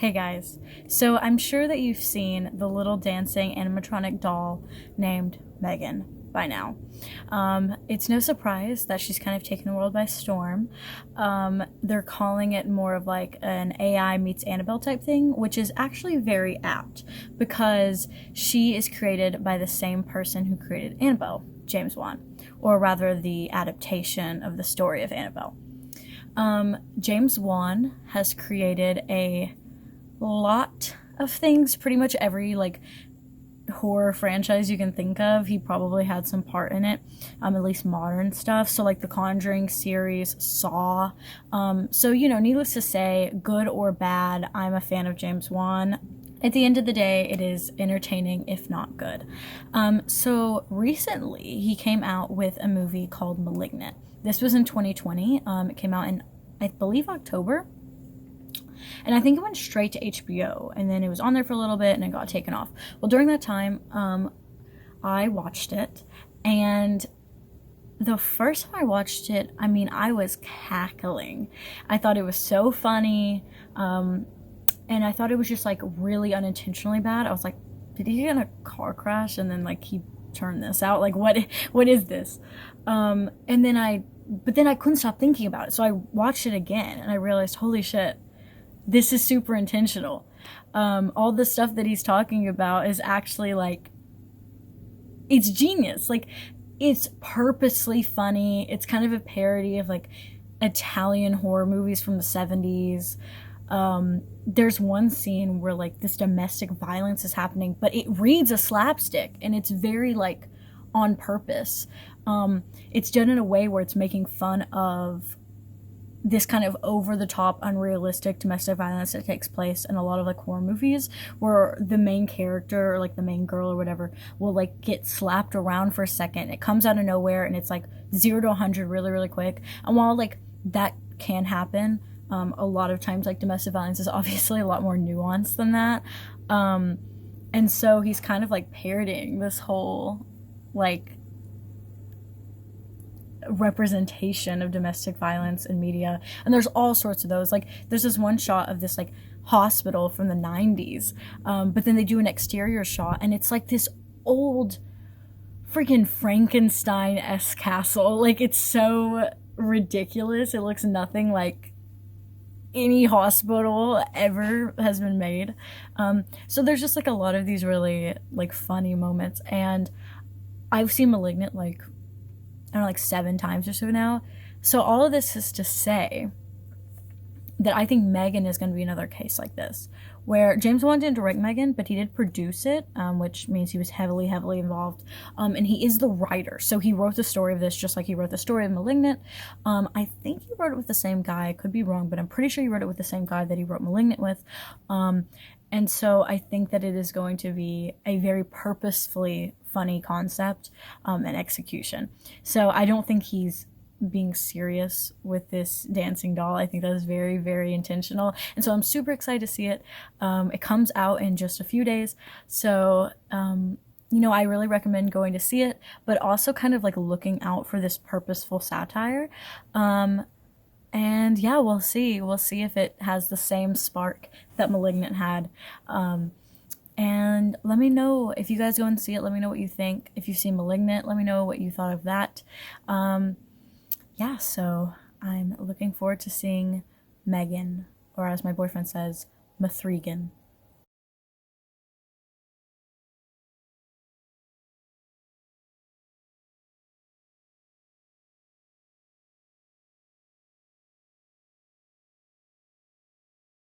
Hey guys, so I'm sure that you've seen the little dancing animatronic doll named M3GAN by now. It's no surprise that she's kind of taken the world by storm. They're calling it more of like an AI meets Annabelle type thing, which is actually very apt because she is created by the same person who created Annabelle, James Wan, or rather the adaptation of the story of Annabelle. James Wan has created a lot of things, pretty much every like horror franchise you can think of he probably had some part in it, at least modern stuff. So like the Conjuring series, Saw. So needless to say, good or bad, I'm a fan of James Wan. At the end of the day, it is entertaining, if not good. So recently he came out with a movie called Malignant. This was in 2020. It came out in, I believe, October. And I think it went straight to HBO, and then it was on there for a little bit and it got taken off. Well, during that time, I watched it, and the first time I watched it, I was cackling. I thought it was so funny, and I thought it was just like really unintentionally bad. I was like, did he get in a car crash and then like he turned this out? Like what is this? But then I couldn't stop thinking about it, so I watched it again and I realized, holy shit, this is super intentional. All the stuff that he's talking about is actually like, it's genius. Like, it's purposely funny. It's kind of a parody of like Italian horror movies from the 70s. There's one scene where like this domestic violence is happening, but it reads a slapstick and it's very like on purpose. It's done in a way where it's making fun of this kind of over-the-top, unrealistic domestic violence that takes place in a lot of like horror movies, where the main character or like the main girl or whatever will like get slapped around for a second. It comes out of nowhere and it's like 0 to 100 really, really quick. And while like that can happen, a lot of times like domestic violence is obviously a lot more nuanced than that. And so he's kind of like parodying this whole like representation of domestic violence in media, and there's all sorts of those. Like there's this one shot of this like hospital from the 90s, but then they do an exterior shot and it's like this old freaking Frankenstein-esque castle. Like it's so ridiculous, it looks nothing like any hospital ever has been made. So there's just like a lot of these really like funny moments, and I've seen Malignant like, I don't know, like 7 times or so now. So all of this is to say that I think M3GAN is going to be another case like this, where James Wan didn't direct M3GAN, but he did produce it, which means he was heavily, heavily involved. And he is the writer. So he wrote the story of this just like he wrote the story of Malignant. I think he wrote it with the same guy. I could be wrong, but I'm pretty sure he wrote it with the same guy that he wrote Malignant with. And so I think that it is going to be a very purposefully funny concept and execution. So I don't think he's being serious with this dancing doll. I think that is very, very intentional. And so I'm super excited to see it. It comes out in just a few days. So, I really recommend going to see it, but also kind of like looking out for this purposeful satire. And yeah, we'll see. We'll see if it has the same spark that Malignant had. And let me know if you guys go and see it. Let me know what you think. If you've seen Malignant, let me know what you thought of that. Yeah, so I'm looking forward to seeing M3GAN, or as my boyfriend says, M3GAN.